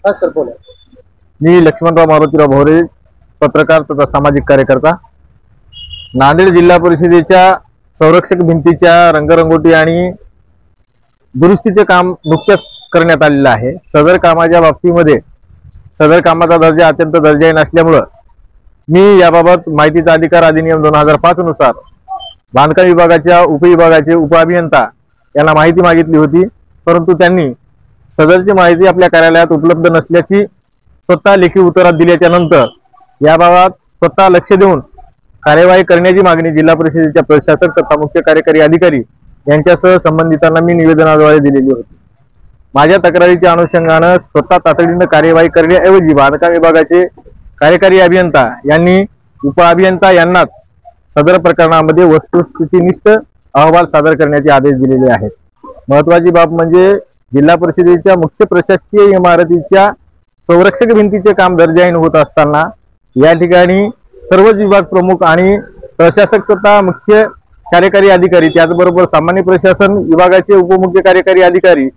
हा सर बोला. मी लक्ष्मणराव मारुतीराव भोरे, पत्रकार तथा सामाजिक कार्यकर्ता. नांदेड जिल्हा परिषदेच्या संरक्षक भिंतीच्या रंगरंगोटी आणि दुरुस्तीचे काम नुकतेच करण्यात आलेले आहे. सदर कामाच्या बाबतीमध्ये सदर कामाचा दर्जा अत्यंत दर्जाहीन असल्यामुळे मी याबाबत माहितीचा अधिकार अधिनियम 2005 नुसार बांधकाम विभागाच्या उपविभागाचे उपअभियंता यांना माहिती मागितली होती, परंतु त्यांनी सदरची माहिती आपल्या कार्यालयात उपलब्ध नसल्याची स्वतः लेखी उत्तरात दिल्याच्या नंतर याबाबत स्वतः लक्ष देऊन कार्यवाही करण्याची मागणी जिल्हा परिषदेच्या प्रशासक तथा मुख्य कार्यकारी अधिकारी यांच्यासह संबंधितांना मी निवेदनाद्वारे दिलेली होती. माझ्या तक्रारीच्या अनुषंगाने स्वतः तातडीने कार्यवाही करण्याऐवजी बांधकाम विभागाचे कार्यकारी अभियंता यांनी उपअभियंता यांनाच सदर प्रकरणामध्ये वस्तुस्थितीनिष्ठ अहवाल सादर करण्याचे आदेश दिलेले आहेत. महत्वाची बाब म्हणजे जिल्हा परिषदेच्या मुख्य प्रशासकीय इमारतीच्या संरक्षक भिंतीचे काम दर्जाहीन होत असताना या ठिकाणी सर्वच विभाग प्रमुख आणि प्रशासक तथा मुख्य कार्यकारी अधिकारी, त्याचबरोबर सामान्य प्रशासन विभागाचे उपमुख्य कार्यकारी अधिकारी,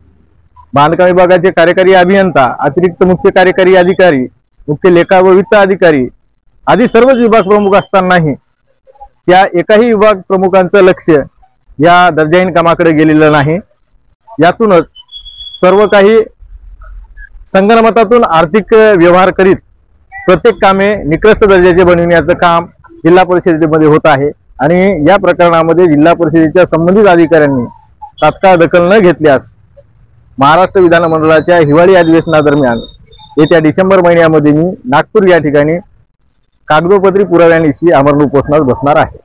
बांधकाम विभागाचे कार्यकारी अभियंता, अतिरिक्त मुख्य कार्यकारी अधिकारी, मुख्य लेखा व वित्त अधिकारी आदी सर्वच विभाग प्रमुख असतानाही त्या एकाही विभाग प्रमुखांचं लक्ष या दर्जाहीन कामाकडे गेलेलं नाही. यातूनच सर्व काही संगणमतातून आर्थिक व्यवहार करीत प्रत्येक कामे निकृष्ट दर्जाचे बनविण्याचं काम जिल्हा परिषदेमध्ये होत आहे आणि या प्रकरणामध्ये जिल्हा परिषदेच्या संबंधित अधिकाऱ्यांनी तात्काळ दखल न घेतल्यास महाराष्ट्र विधानमंडळाच्या हिवाळी अधिवेशनादरम्यान येत्या डिसेंबर महिन्यामध्ये मी नागपूर या ठिकाणी कागदोपत्री पुराव्यानिशी आमरण उपोषणास बसणार आहे.